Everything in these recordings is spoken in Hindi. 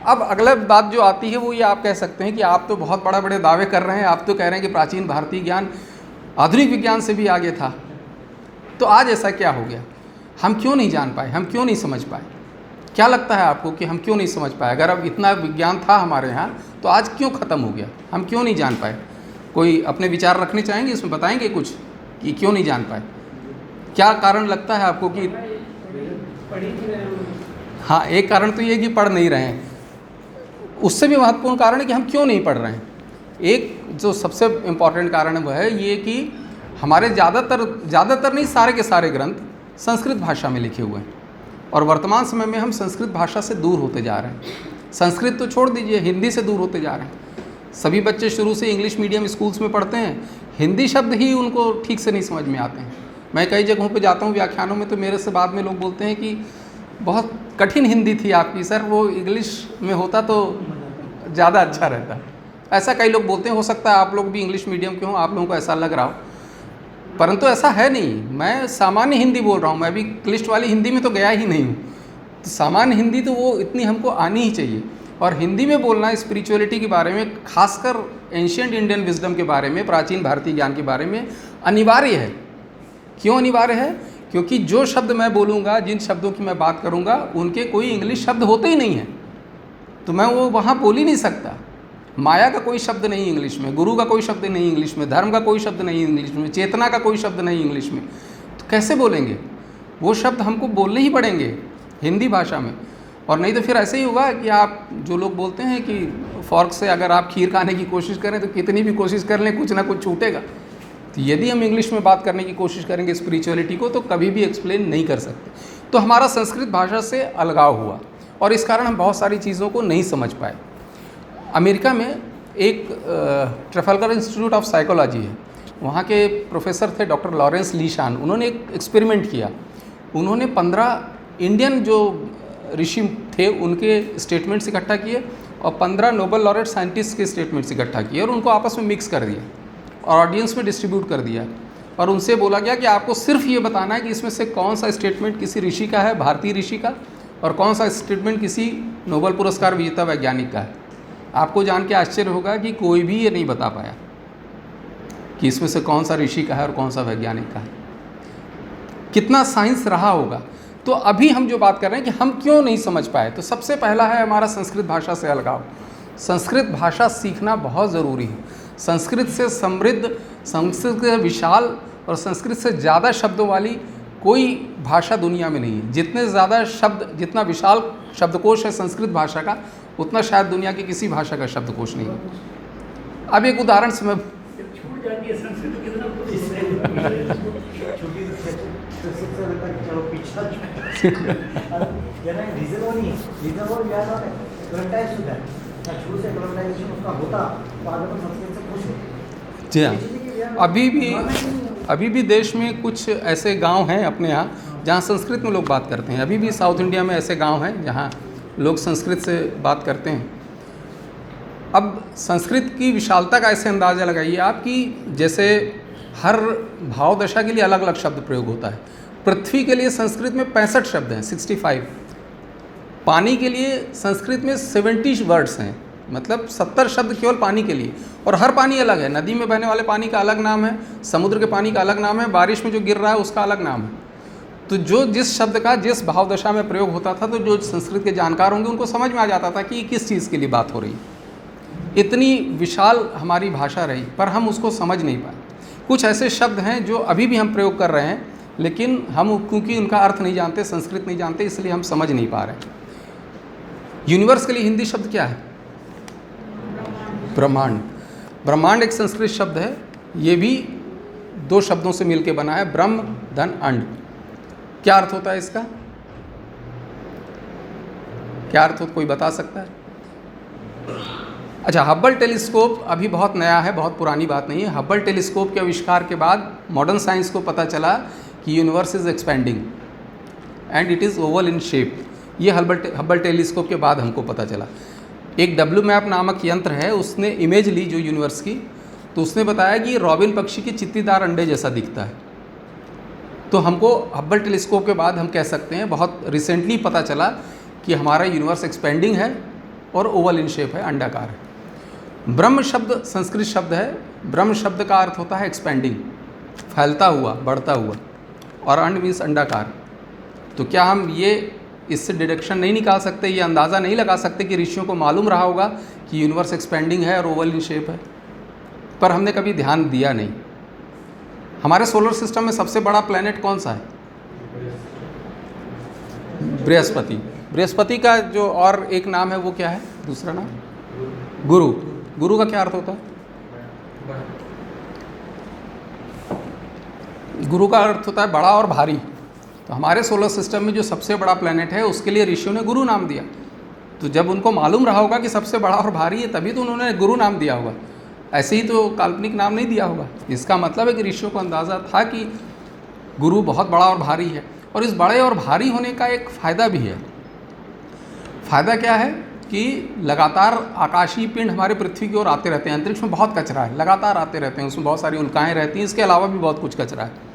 अब अगला बात जो आती है वो ये आप कह सकते हैं कि आप तो बहुत बड़े बड़े दावे कर रहे हैं, आप तो कह रहे हैं कि प्राचीन भारतीय ज्ञान आधुनिक विज्ञान से भी आगे था, तो आज ऐसा क्या हो गया? हम क्यों नहीं जान पाए, हम क्यों नहीं समझ पाए? क्या लगता है आपको कि हम क्यों नहीं समझ पाए? अगर अब इतना विज्ञान था हमारे यहाँ तो आज क्यों ख़त्म हो गया, हम क्यों नहीं जान पाए? कोई अपने विचार रखने चाहेंगे, इसमें बताएंगे कुछ कि क्यों नहीं जान पाए? क्या कारण लगता है आपको कि हाँ, एक कारण तो ये कि पढ़ नहीं रहे हैं, उससे भी महत्वपूर्ण कारण है कि हम क्यों नहीं पढ़ रहे हैं। एक जो सबसे इम्पॉर्टेंट कारण है वह है ये कि हमारे ज़्यादातर नहीं, सारे के सारे ग्रंथ संस्कृत भाषा में लिखे हुए हैं और वर्तमान समय में हम संस्कृत भाषा से दूर होते जा रहे हैं। संस्कृत तो छोड़ दीजिए, हिंदी से दूर होते जा रहे हैं। सभी बच्चे शुरू से इंग्लिश मीडियम स्कूल्स में पढ़ते हैं, हिंदी शब्द ही उनको ठीक से नहीं समझ में आते हैं। मैं कई जगहों पे जाता हूँ व्याख्यानों में, तो मेरे से बाद में लोग बोलते हैं कि बहुत कठिन हिंदी थी आपकी सर, वो इंग्लिश में होता तो ज़्यादा अच्छा रहता। ऐसा कई लोग बोलते हैं। हो सकता है आप लोग भी इंग्लिश मीडियम के हों, आप लोगों को ऐसा लग रहा हो, परंतु ऐसा है नहीं। मैं सामान्य हिंदी बोल रहा हूँ, मैं अभी क्लिष्ट वाली हिंदी में तो गया ही नहीं हूँ। तो सामान्य हिंदी तो वो इतनी हमको आनी ही चाहिए। और हिंदी में बोलना स्पिरिचुअलिटी के बारे में, खासकर एंशिएंट इंडियन विजडम के बारे में, प्राचीन भारतीय ज्ञान के बारे में अनिवार्य है। क्यों अनिवार्य है? क्योंकि जो शब्द मैं बोलूँगा, जिन शब्दों की मैं बात करूँगा, उनके कोई इंग्लिश शब्द होते ही नहीं हैं, तो मैं वो वहाँ बोल ही नहीं सकता। माया का कोई शब्द नहीं इंग्लिश में, गुरु का कोई शब्द नहीं इंग्लिश में, धर्म का कोई शब्द नहीं इंग्लिश में, चेतना का कोई शब्द नहीं इंग्लिश में, तो कैसे बोलेंगे? वो शब्द हमको बोलने ही पड़ेंगे हिंदी भाषा में। और नहीं तो फिर ऐसे ही होगा कि आप जो लोग बोलते हैं कि फॉर्क से अगर आप खीर खाने की कोशिश करें तो कितनी भी कोशिश कर लें, कुछ ना कुछ छूटेगा। तो यदि हम इंग्लिश में बात करने की कोशिश करेंगे स्पिरिचुअलिटी को, तो कभी भी एक्सप्लेन नहीं कर सकते। तो हमारा संस्कृत भाषा से अलगाव हुआ और इस कारण हम बहुत सारी चीज़ों को नहीं समझ पाए। अमेरिका में एक ट्रफल्गर इंस्टीट्यूट ऑफ साइकोलॉजी है, वहाँ के प्रोफेसर थे डॉक्टर लॉरेंस लीशान। उन्होंने एक एक्सपेरिमेंट किया। उन्होंने 15 इंडियन जो ऋषि थे उनके स्टेटमेंट्स इकट्ठा किए और 15 नोबेल लॉरेट साइंटिस्ट के स्टेटमेंट्स इकट्ठा किए और उनको आपस में मिक्स कर दिया और ऑडियंस में डिस्ट्रीब्यूट कर दिया। और उनसे बोला गया कि आपको सिर्फ ये बताना है कि इसमें से कौन सा स्टेटमेंट किसी ऋषि का है, भारतीय ऋषि का, और कौन सा स्टेटमेंट किसी नोबेल पुरस्कार विजेता वैज्ञानिक का है। आपको जान के आश्चर्य होगा कि कोई भी ये नहीं बता पाया कि इसमें से कौन सा ऋषि का है और कौन सा वैज्ञानिक का है। कितना साइंस रहा होगा। तो अभी हम जो बात कर रहे हैं कि हम क्यों नहीं समझ पाए, तो सबसे पहला है हमारा संस्कृत भाषा से अलगाव। संस्कृत भाषा सीखना बहुत ज़रूरी है। संस्कृत से समृद्ध, संस्कृत से विशाल और संस्कृत से ज़्यादा शब्दों वाली कोई भाषा दुनिया में नहीं है। जितने ज़्यादा शब्द, जितना विशाल शब्दकोश है संस्कृत भाषा का, उतना शायद दुनिया की किसी भाषा का शब्दकोश नहीं है। अब एक उदाहरण से मैं जी हाँ, अभी भी देश में कुछ ऐसे गांव हैं अपने यहाँ जहाँ संस्कृत में लोग बात करते हैं। अभी भी साउथ इंडिया में ऐसे गांव हैं जहाँ लोग संस्कृत से बात करते हैं। अब संस्कृत की विशालता का ऐसे अंदाज़ा लगाइए आप कि जैसे हर भाव दशा के लिए अलग अलग शब्द प्रयोग होता है। पृथ्वी के लिए संस्कृत में 65 शब्द हैं, 65। पानी के लिए संस्कृत में 70 वर्ड्स हैं, मतलब 70 शब्द केवल पानी के लिए। और हर पानी अलग है। नदी में बहने वाले पानी का अलग नाम है, समुद्र के पानी का अलग नाम है, बारिश में जो गिर रहा है उसका अलग नाम है। तो जो जिस शब्द का जिस भाव दशा में प्रयोग होता था, तो जो संस्कृत के जानकार होंगे उनको समझ में आ जाता था कि किस चीज़ के लिए बात हो रही है। इतनी विशाल हमारी भाषा रही, पर हम उसको समझ नहीं पाए। कुछ ऐसे शब्द हैं जो अभी भी हम प्रयोग कर रहे हैं, लेकिन हम क्योंकि उनका अर्थ नहीं जानते, संस्कृत नहीं जानते, इसलिए हम समझ नहीं पा रहे। यूनिवर्स के लिए हिंदी शब्द क्या है? ब्रह्मांड। ब्रह्मांड एक संस्कृत शब्द है। ये भी 2 शब्दों से मिलकर बना है, ब्रह्म धन अंड। क्या अर्थ होता है इसका? क्या अर्थ हो, कोई बता सकता है? अच्छा, हब्बल टेलीस्कोप अभी बहुत नया है, बहुत पुरानी बात नहीं है। हब्बल टेलीस्कोप के आविष्कार के बाद मॉडर्न साइंस को पता चला कि universe is expanding and it is oval in shape. ये हब्बल टेलीस्कोप के बाद हमको पता चला। एक डब्ल्यू मैप नामक यंत्र है, उसने इमेज ली जो यूनिवर्स की, तो उसने बताया कि रॉबिन पक्षी के चित्तीदार अंडे जैसा दिखता है। तो हमको हब्बल टेलीस्कोप के बाद हम कह सकते हैं, बहुत रिसेंटली पता चला कि हमारा यूनिवर्स एक्सपेंडिंग है और ओवल इन शेप है, अंडाकार है। ब्रह्म शब्द संस्कृत शब्द है। ब्रह्म शब्द का अर्थ होता है एक्सपेंडिंग, फैलता हुआ, बढ़ता हुआ, और अंड मीन्स अंडाकार। तो क्या हम ये इससे डिडक्शन नहीं निकाल सकते, ये अंदाज़ा नहीं लगा सकते कि ऋषियों को मालूम रहा होगा कि यूनिवर्स एक्सपेंडिंग है और ओवल इन शेप है? पर हमने कभी ध्यान दिया नहीं। हमारे सोलर सिस्टम में सबसे बड़ा प्लैनेट कौन सा है? बृहस्पति। बृहस्पति का जो और एक नाम है वो क्या है, दूसरा नाम? गुरु। गुरु का क्या अर्थ होता है? गुरु का अर्थ होता है बड़ा और भारी। तो हमारे सोलर सिस्टम में जो सबसे बड़ा प्लैनेट है उसके लिए ऋषियों ने गुरु नाम दिया। तो जब उनको मालूम रहा होगा कि सबसे बड़ा और भारी है तभी तो उन्होंने गुरु नाम दिया होगा, ऐसे ही तो काल्पनिक नाम नहीं दिया होगा। इसका मतलब है कि ऋषियों को अंदाज़ा था कि गुरु बहुत बड़ा और भारी है। और इस बड़े और भारी होने का एक फ़ायदा भी है। फ़ायदा क्या है कि लगातार आकाशीय पिंड हमारे पृथ्वी की ओर आते रहते हैं। अंतरिक्ष में बहुत कचरा है, लगातार आते रहते हैं, उसमें बहुत सारी उल्काएँ रहती हैं, इसके अलावा भी बहुत कुछ कचरा है।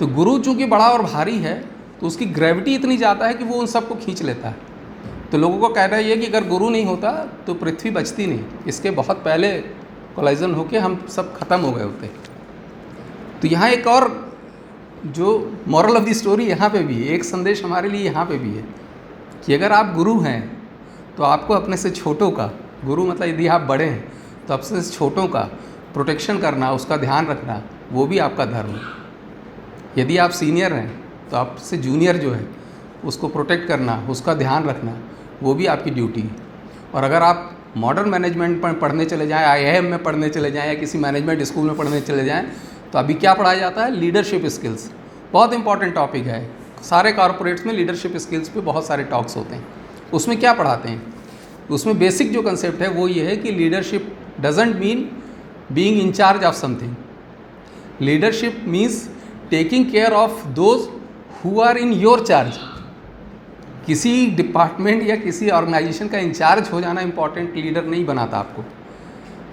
तो गुरु चूँकि बड़ा और भारी है तो उसकी ग्रेविटी इतनी ज़्यादा है कि वो उन सबको खींच लेता है। तो लोगों को कहना ये कि अगर गुरु नहीं होता तो पृथ्वी बचती नहीं, इसके बहुत पहले कोलाइजन होके हम सब खत्म हो गए होते। तो यहाँ एक और जो मॉरल ऑफ द स्टोरी यहाँ पे भी है, एक संदेश हमारे लिए यहाँ पे भी है कि अगर आप गुरु हैं तो आपको अपने से छोटों का, गुरु मतलब यदि आप बड़े हैं तो अपने से छोटों का प्रोटेक्शन करना, उसका ध्यान रखना, वो भी आपका धर्म है। यदि आप सीनियर हैं तो आपसे जूनियर जो है उसको प्रोटेक्ट करना, उसका ध्यान रखना, वो भी आपकी ड्यूटी है। और अगर आप मॉडर्न मैनेजमेंट पर पढ़ने चले जाएँ, IIM में पढ़ने चले जाएँ या किसी मैनेजमेंट स्कूल में पढ़ने चले जाएँ, तो अभी क्या पढ़ाया जाता है? Leadership skills. बहुत इंपॉर्टेंट टॉपिक है। सारे कॉर्पोरेट्स में लीडरशिप स्किल्स पे बहुत सारे टॉक्स होते हैं। उसमें क्या पढ़ाते हैं? उसमें बेसिक जो कंसेप्ट है वो ये है कि leadership doesn't mean being in charge of something. Leadership means taking care of those who are in your charge. किसी डिपार्टमेंट या किसी ऑर्गेनाइजेशन का इंचार्ज हो जाना इंपॉर्टेंट लीडर नहीं बनाता आपको।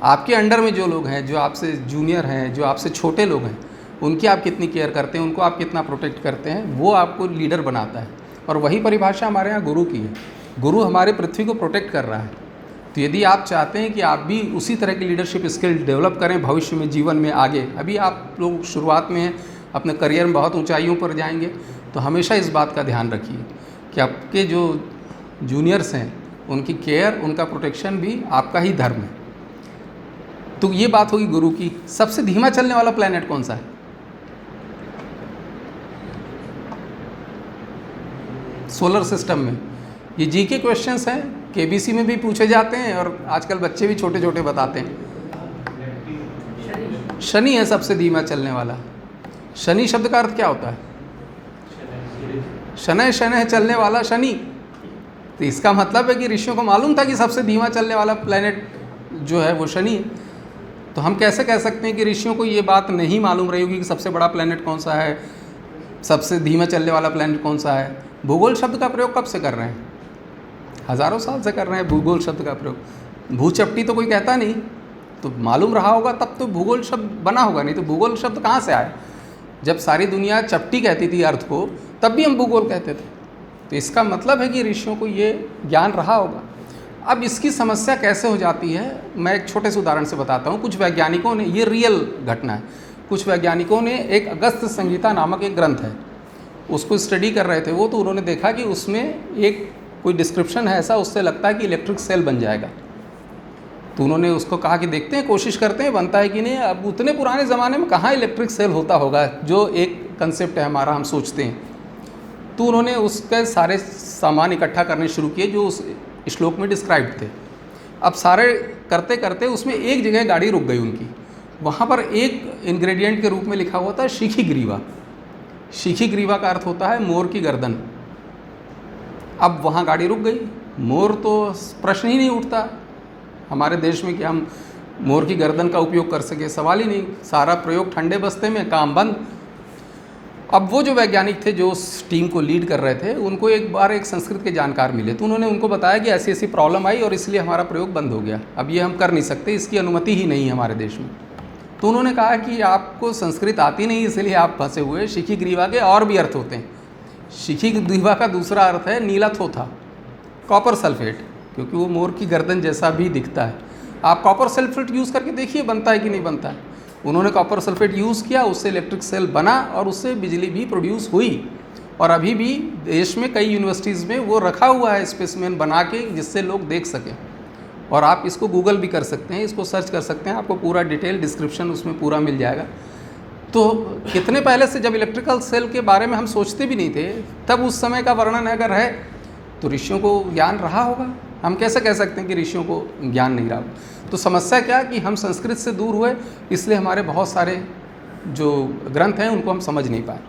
आपके अंडर में जो लोग हैं, जो आपसे जूनियर हैं, जो आपसे छोटे लोग हैं, उनकी आप कितनी केयर करते हैं, उनको आप कितना प्रोटेक्ट करते हैं, वो आपको लीडर बनाता है। और वही परिभाषा हमारे यहाँ गुरु की है। गुरु हमारे पृथ्वी को प्रोटेक्ट कर रहा है। तो यदि आप चाहते हैं कि आप भी उसी तरह की लीडरशिप स्किल डेवलप करें भविष्य में, जीवन में आगे, अभी आप लोग शुरुआत में हैं, अपने करियर में बहुत ऊंचाइयों पर जाएंगे, तो हमेशा इस बात का ध्यान रखिए कि आपके जो जूनियर्स हैं उनकी केयर, उनका प्रोटेक्शन भी आपका ही धर्म है। तो ये बात होगी गुरु की। सबसे धीमा चलने वाला प्लैनेट कौन सा है? सोलर सिस्टम में। ये जीके क्वेश्चंस हैं, केबीसी में भी पूछे जाते हैं और आजकल बच्चे भी छोटे छोटे बताते हैं। शनि है सबसे धीमा चलने वाला। शनि शब्द का अर्थ क्या होता है? शनय शनय चलने वाला शनि। तो इसका मतलब है कि ऋषियों को मालूम था कि सबसे धीमा चलने वाला प्लैनेट जो है वो शनि है। तो हम कैसे कह सकते हैं कि ऋषियों को ये बात नहीं मालूम रही होगी कि सबसे बड़ा प्लैनेट कौन सा है, सबसे धीमा चलने वाला प्लैनेट कौन सा है? भूगोल शब्द का प्रयोग कब से कर रहे हैं? हज़ारों साल से कर रहे हैं भूगोल शब्द का प्रयोग। भूचपटी तो कोई कहता नहीं, तो मालूम रहा होगा तब तो भूगोल शब्द बना होगा, नहीं तो भूगोल शब्द कहाँ से आया? जब सारी दुनिया चपटी कहती थी अर्थ को, तब भी हम भूगोल कहते थे। तो इसका मतलब है कि ऋषियों को ये ज्ञान रहा होगा। अब इसकी समस्या कैसे हो जाती है, मैं एक छोटे से उदाहरण से बताता हूँ। कुछ वैज्ञानिकों ने, ये रियल घटना है, कुछ वैज्ञानिकों ने एक अगस्त संहिता नामक एक ग्रंथ है, उसको स्टडी कर रहे थे वो। तो उन्होंने देखा कि उसमें एक कोई डिस्क्रिप्शन है ऐसा, उससे लगता है कि इलेक्ट्रिक सेल बन जाएगा। तो उन्होंने उसको कहा कि देखते हैं, कोशिश करते हैं बनता है कि नहीं। अब उतने पुराने ज़माने में कहाँ इलेक्ट्रिक सेल होता होगा, जो एक कंसेप्ट है हमारा, हम सोचते हैं। तो उन्होंने उसके सारे सामान इकट्ठा करने शुरू किए जो उस श्लोक में डिस्क्राइब थे। अब सारे करते करते उसमें एक जगह गाड़ी रुक गई उनकी। वहाँ पर एक इंग्रेडिएंट के रूप में लिखा हुआ था शिखी ग्रीवा। शिखी ग्रीवा का अर्थ होता है मोर की गर्दन। अब वहाँ गाड़ी रुक गई। मोर तो प्रश्न ही नहीं उठता हमारे देश में कि हम मोर की गर्दन का उपयोग कर सके, सवाल ही नहीं। सारा प्रयोग ठंडे बस्ते में, काम बंद। अब वो जो वैज्ञानिक थे जो उस टीम को लीड कर रहे थे, उनको एक बार एक संस्कृत के जानकार मिले। तो उन्होंने उनको बताया कि ऐसी ऐसी प्रॉब्लम आई और इसलिए हमारा प्रयोग बंद हो गया, अब ये हम कर नहीं सकते, इसकी अनुमति ही नहीं है हमारे देश में। तो उन्होंने कहा कि आपको संस्कृत आती नहीं, इसलिए आप फंसे हुए। शिखी ग्रीवा के और भी अर्थ होते हैं। शिखी ग्रीवा का दूसरा अर्थ है नीला थोथा, कॉपर सल्फेट। क्योंकि वो मोर की गर्दन जैसा भी दिखता है। आप कॉपर सल्फेट यूज़ करके देखिए बनता है कि नहीं बनता है। उन्होंने कॉपर सल्फेट यूज़ किया, उससे इलेक्ट्रिक सेल बना और उससे बिजली भी प्रोड्यूस हुई। और अभी भी देश में कई यूनिवर्सिटीज़ में वो रखा हुआ है स्पेसिमेन बना के, जिससे लोग देख सकें। और आप इसको गूगल भी कर सकते हैं, इसको सर्च कर सकते हैं, आपको पूरा डिटेल डिस्क्रिप्शन उसमें पूरा मिल जाएगा। तो कितने पहले से जब इलेक्ट्रिकल सेल के बारे में हम सोचते भी नहीं थे, तब उस समय का वर्णन अगर है तो ऋषियों को ज्ञान रहा होगा। हम कैसे कह सकते हैं कि ऋषियों को ज्ञान नहीं रहा? तो समस्या क्या कि हम संस्कृत से दूर हुए, इसलिए हमारे बहुत सारे जो ग्रंथ हैं उनको हम समझ नहीं पाए।